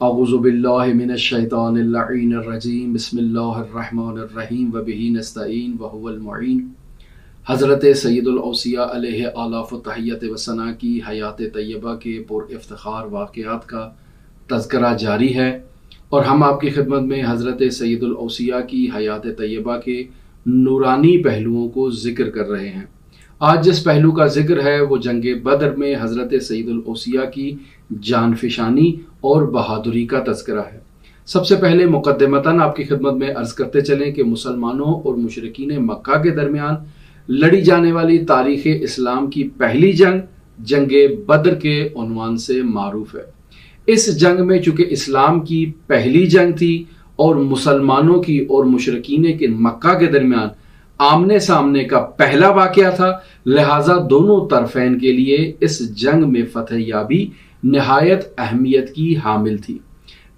اعوذ باللہ من الشیطان اللعین الرجیم بسم اللہ الرحمن الرحیم وبہ نستعین وہو المعین۔ حضرت سید الاوصیاء علیہ آلاف و تحیت و ثنا کی حیات طیبہ کے پر افتخار واقعات کا تذکرہ جاری ہے، اور ہم آپ کی خدمت میں حضرت سید الاوصیاء کی حیات طیبہ کے نورانی پہلوؤں کو ذکر کر رہے ہیں۔ آج جس پہلو کا ذکر ہے وہ جنگ بدر میں حضرت سید الاوصیاء کی جان فشانی اور بہادری کا تذکرہ ہے۔ سب سے پہلے مقدمتاً آپ کی خدمت میں عرض کرتے چلیں کہ مسلمانوں اور مشرکین مکہ کے درمیان لڑی جانے والی تاریخ اسلام کی پہلی جنگ جنگ بدر کے عنوان سے معروف ہے۔ اس جنگ میں چونکہ اسلام کی پہلی جنگ تھی اور مسلمانوں کی اور مشرکین کے مکہ کے درمیان آمنے سامنے کا پہلا واقعہ تھا، لہٰذا دونوں طرفین کے لیے اس جنگ میں فتح یابی نہایت اہمیت کی حامل تھی۔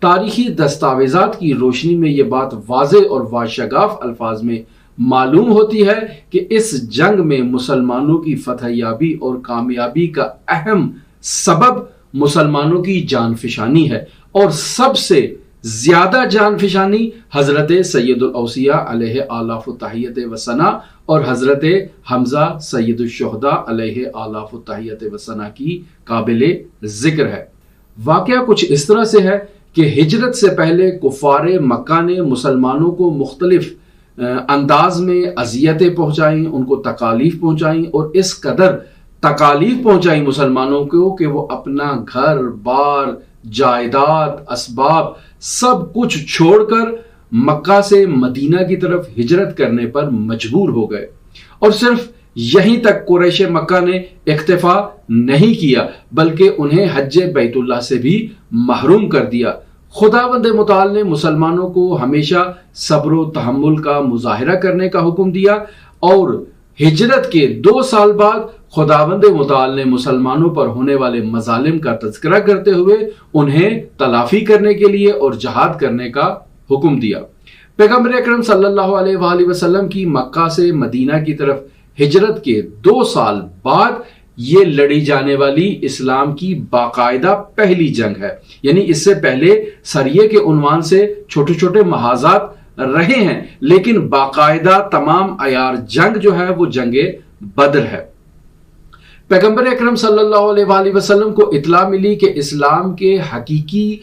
تاریخی دستاویزات کی روشنی میں یہ بات واضح اور واشگاف الفاظ میں معلوم ہوتی ہے کہ اس جنگ میں مسلمانوں کی فتح یابی اور کامیابی کا اہم سبب مسلمانوں کی جان فشانی ہے، اور سب سے زیادہ جان فشانی حضرت سید الاوصیاء علیہ آلاف و تحیت و ثنا اور حضرت حمزہ سید الشہداء علیہ آلاف و تحیت و ثنا کی قابل ذکر ہے۔ واقعہ کچھ اس طرح سے ہے کہ ہجرت سے پہلے کفار مکہ نے مسلمانوں کو مختلف انداز میں اذیتیں پہنچائیں، ان کو تکالیف پہنچائیں، اور اس قدر تکالیف پہنچائیں مسلمانوں کو کہ وہ اپنا گھر بار جائیداد اسباب سب کچھ چھوڑ کر مکہ سے مدینہ کی طرف ہجرت کرنے پر مجبور ہو گئے، اور صرف یہیں تک قریش مکہ نے اکتفا نہیں کیا بلکہ انہیں حج بیت اللہ سے بھی محروم کر دیا۔ خداوند متعال نے مسلمانوں کو ہمیشہ صبر و تحمل کا مظاہرہ کرنے کا حکم دیا، اور ہجرت کے 2 سال بعد خداوند متعال نے مسلمانوں پر ہونے والے مظالم کا تذکرہ کرتے ہوئے انہیں تلافی کرنے کے لیے اور جہاد کرنے کا حکم دیا۔ پیغمبر اکرم صلی اللہ علیہ وآلہ وسلم کی مکہ سے مدینہ کی طرف ہجرت کے 2 سال بعد یہ لڑی جانے والی اسلام کی باقاعدہ پہلی جنگ ہے، یعنی اس سے پہلے سریے کے عنوان سے چھوٹے چھوٹے محاذات رہے ہیں، لیکن باقاعدہ تمام عیار جنگ جو ہے وہ جنگ بدر ہے۔ پیغمبر اکرم صلی اللہ علیہ وآلہ وسلم کو اطلاع ملی کہ اسلام کے حقیقی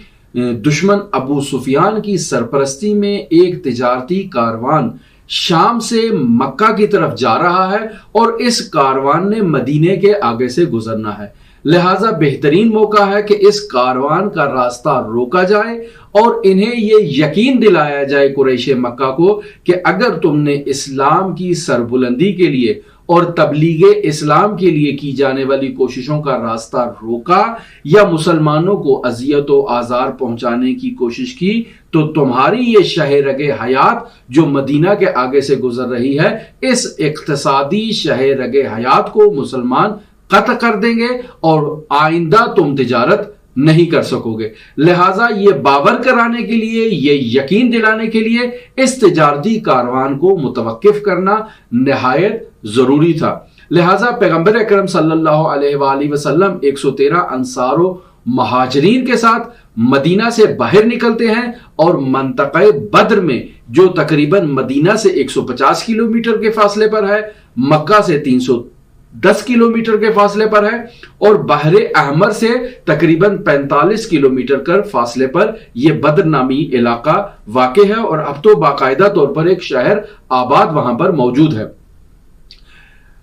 دشمن ابو سفیان کی سرپرستی میں ایک تجارتی کاروان شام سے مکہ کی طرف جا رہا ہے، اور اس کاروان نے مدینے کے آگے سے گزرنا ہے، لہٰذا بہترین موقع ہے کہ اس کاروان کا راستہ روکا جائے اور انہیں یہ یقین دلایا جائے قریش مکہ کو کہ اگر تم نے اسلام کی سربلندی کے لیے اور تبلیغ اسلام کے لیے کی جانے والی کوششوں کا راستہ روکا یا مسلمانوں کو اذیت و آزار پہنچانے کی کوشش کی تو تمہاری یہ شہ رگ حیات جو مدینہ کے آگے سے گزر رہی ہے، اس اقتصادی شہ رگ حیات کو مسلمان قطع کر دیں گے اور آئندہ تم تجارت نہیں کر سکو گے۔ لہٰذا یہ باور کرانے کے لیے، یہ یقین دلانے کے لیے اس تجارتی کاروان کو متوقف کرنا نہایت ضروری تھا۔ لہٰذا پیغمبر اکرم صلی اللہ علیہ وآلہ وسلم 113 انصار و مہاجرین کے ساتھ مدینہ سے باہر نکلتے ہیں، اور منطقہ بدر میں جو تقریباً مدینہ سے 150 کلومیٹر کے فاصلے پر ہے، مکہ سے 310 کلومیٹر کے فاصلے پر ہے، اور بحر احمر سے تقریباً 45 کلومیٹر کے فاصلے پر یہ بدر نامی علاقہ واقع ہے، اور اب تو باقاعدہ طور پر ایک شہر آباد وہاں پر موجود ہے۔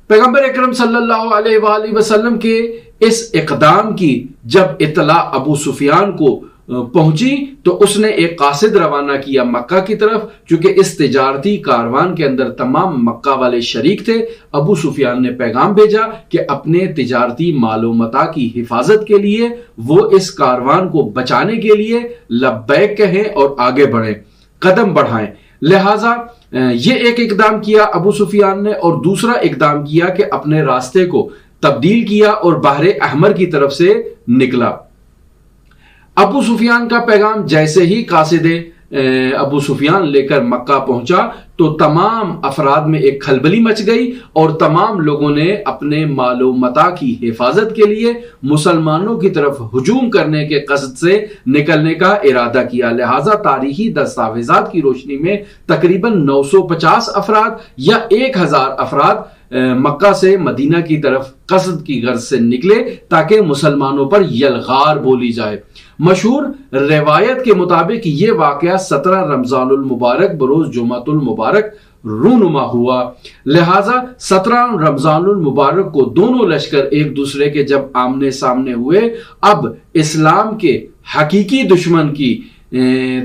پیغمبر اکرم صلی اللہ علیہ وآلہ وسلم کے اس اقدام کی جب اطلاع ابو سفیان کو پہنچی تو اس نے ایک قاصد روانہ کیا مکہ کی طرف، چونکہ اس تجارتی کاروان کے اندر تمام مکہ والے شریک تھے۔ ابو سفیان نے پیغام بھیجا کہ اپنے تجارتی مال و متاع کی حفاظت کے لیے وہ اس کاروان کو بچانے کے لیے لبیک کہیں اور آگے بڑھیں، قدم بڑھائیں۔ لہٰذا یہ ایک اقدام کیا ابو سفیان نے، اور دوسرا اقدام کیا کہ اپنے راستے کو تبدیل کیا اور بحر احمر کی طرف سے نکلا۔ ابو سفیان کا پیغام جیسے ہی قاصد ابو سفیان لے کر مکہ پہنچا تو تمام افراد میں ایک کھلبلی مچ گئی اور تمام لوگوں نے اپنے مال و متاع کی حفاظت کے لیے مسلمانوں کی طرف ہجوم کرنے کے قصد سے نکلنے کا ارادہ کیا۔ لہٰذا تاریخی دستاویزات کی روشنی میں تقریباً 950 افراد یا 1000 افراد مکہ سے مدینہ کی طرف قصد کی غرض سے نکلے تاکہ مسلمانوں پر یلغار بولی جائے۔ مشہور روایت کے مطابق یہ واقعہ 17 رمضان المبارک بروز جمعۃ المبارک رونما ہوا۔ لہٰذا 17 رمضان المبارک کو دونوں لشکر ایک دوسرے کے جب آمنے سامنے ہوئے، اب اسلام کے حقیقی دشمن کی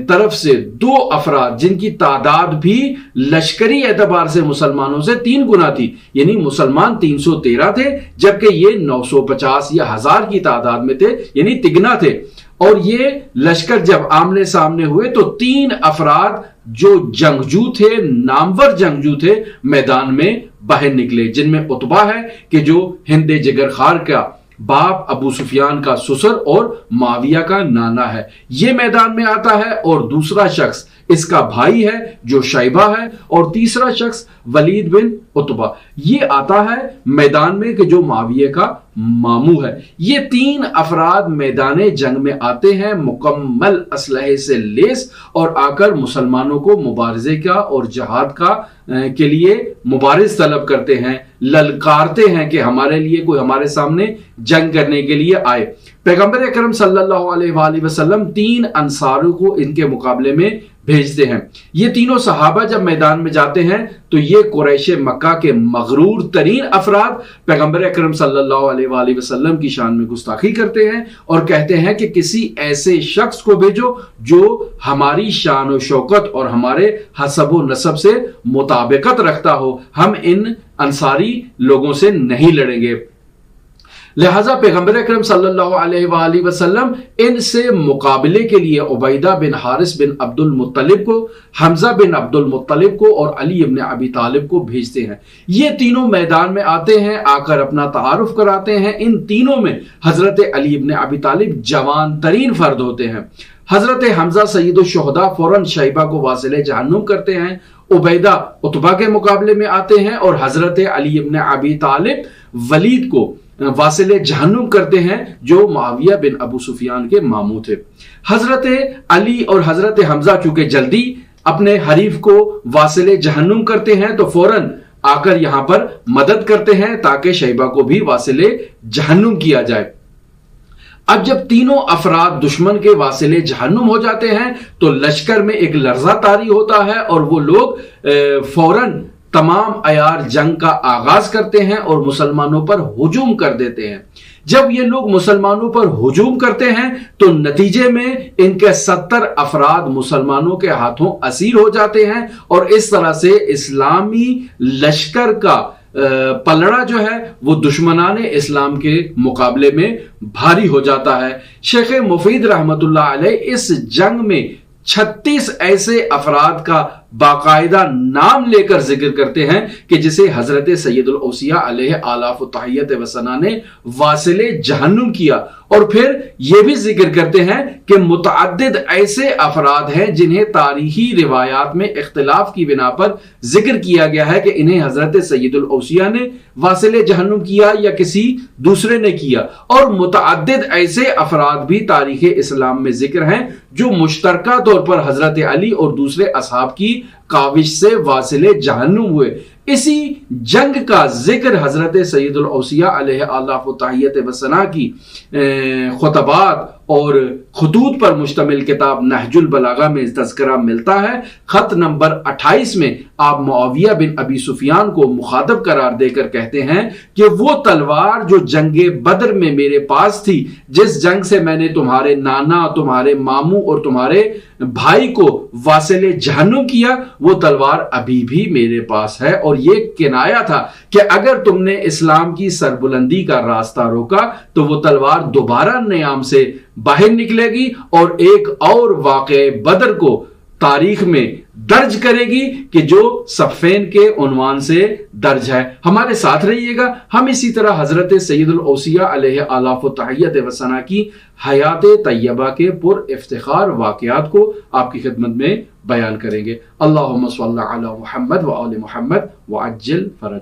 طرف سے 2 افراد جن کی تعداد بھی لشکری اعتبار سے مسلمانوں سے 3 گنا تھی، یعنی مسلمان 313 تھے جبکہ یہ 950 یا 1000 کی تعداد میں تھے، یعنی تگنا تھے، اور یہ لشکر جب آمنے سامنے ہوئے تو 3 افراد جو جنگجو تھے، نامور جنگجو تھے، میدان میں باہر نکلے، جن میں عتبہ ہے کہ جو ہند جگر خار کا باپ، ابو سفیان کا سسر اور معاویہ کا نانا ہے، یہ میدان میں آتا ہے، اور دوسرا شخص اس کا بھائی ہے جو شیبہ ہے، اور تیسرا شخص ولید بن عتبہ یہ آتا ہے میدان میں کہ جو معاویہ کا ماموں ہے۔ یہ 3 افراد میدان جنگ میں آتے ہیں مکمل اسلحے سے لیس، اور آ کر مسلمانوں کو مبارزے کا اور جہاد کا کے لیے مبارز طلب کرتے ہیں، للکارتے ہیں کہ ہمارے لیے کوئی ہمارے سامنے جنگ کرنے کے لیے آئے۔ پیغمبر اکرم صلی اللہ علیہ وآلہ وسلم 3 انصاروں کو ان کے مقابلے میں بھیجتے ہیں۔ یہ تینوں صحابہ جب میدان میں جاتے ہیں تو یہ قریش مکہ کے مغرور ترین افراد پیغمبر اکرم صلی اللہ علیہ وآلہ وسلم کی شان میں گستاخی کرتے ہیں اور کہتے ہیں کہ کسی ایسے شخص کو بھیجو جو ہماری شان و شوکت اور ہمارے حسب و نسب سے مطابقت رکھتا ہو، ہم ان انصاری لوگوں سے نہیں لڑیں گے۔ لہٰذا پیغمبر اکرم صلی اللہ علیہ وآلہ وسلم ان سے مقابلے کے لیے عبیدہ بن حارث بن عبد المطلب کو، حمزہ بن عبد المطلب کو اور علی ابن ابی طالب کو بھیجتے ہیں۔ یہ تینوں میدان میں آتے ہیں، آ کر اپنا تعارف کراتے ہیں۔ ان تینوں میں حضرت علی ابن ابی طالب جوان ترین فرد ہوتے ہیں۔ حضرت حمزہ سید الشہداء فوراً شیبہ کو واصل جہنم کرتے ہیں، عبیدہ عتبہ کے مقابلے میں آتے ہیں، اور حضرت علی ابن ابی طالب ولید کو واصل جہنم کرتے ہیں جو معاویہ بن ابو سفیان کے ماموں تھے۔ حضرت علی اور حضرت حمزہ چونکہ جلدی اپنے حریف کو واصل جہنم کرتے ہیں تو فوراً آ کر یہاں پر مدد کرتے ہیں تاکہ شیبہ کو بھی واصل جہنم کیا جائے۔ اب جب تینوں افراد دشمن کے واصل جہنم ہو جاتے ہیں تو لشکر میں ایک لرزہ طاری ہوتا ہے اور وہ لوگ فوراً تمام عیار جنگ کا آغاز کرتے ہیں اور مسلمانوں پر ہجوم کر دیتے ہیں۔ جب یہ لوگ مسلمانوں پر ہجوم کرتے ہیں تو نتیجے میں ان کے 70 افراد مسلمانوں کے ہاتھوں اسیر ہو جاتے ہیں، اور اس طرح سے اسلامی لشکر کا پلڑا جو ہے وہ دشمنان اسلام کے مقابلے میں بھاری ہو جاتا ہے۔ شیخ مفید رحمت اللہ علیہ اس جنگ میں 36 ایسے افراد کا باقاعدہ نام لے کر ذکر کرتے ہیں کہ جسے حضرت سید الاوصیاء علیہ آلاف و تحیت و ثنا نے واصل جہنم کیا، اور پھر یہ بھی ذکر کرتے ہیں کہ متعدد ایسے افراد ہیں جنہیں تاریخی روایات میں اختلاف کی بنا پر ذکر کیا گیا ہے کہ انہیں حضرت سید الاوصیاء نے واصل جہنم کیا یا کسی دوسرے نے کیا، اور متعدد ایسے افراد بھی تاریخ اسلام میں ذکر ہیں جو مشترکہ طور پر حضرت علی اور دوسرے اصحاب کی کاوش سے واصل جہنم ہوئے۔ اسی جنگ کا ذکر حضرت سید الاوصیاء علیہ آلاف و تحیت و ثنا کی خطبات اور خطوط پر مشتمل کتاب نہج البلاغہ میں تذکرہ ملتا ہے۔ خط نمبر 28 میں آپ معاویہ بن ابی سفیان کو مخاطب قرار دے کر کہتے ہیں کہ وہ تلوار جو جنگ بدر میں میرے پاس تھی، جس جنگ سے میں نے تمہارے نانا، تمہارے ماموں اور تمہارے بھائی کو واصل جہنم کیا، وہ تلوار ابھی بھی میرے پاس ہے، اور یہ کنایا تھا کہ اگر تم نے اسلام کی سربلندی کا راستہ روکا تو وہ تلوار دوبارہ نیام سے باہر نکلے گی، اور ایک اور واقعہ بدر کو تاریخ میں درج کرے گی کہ جو صفین کے عنوان سے درج ہے۔ ہمارے ساتھ رہیے گا، ہم اسی طرح حضرت سید الاوصیاء علیہ آلاف و تحیت و ثنا کی حیات طیبہ کے پر افتخار واقعات کو آپ کی خدمت میں بیان کریں گے۔ اللہم صلی علی محمد و آل محمد وعجل فرج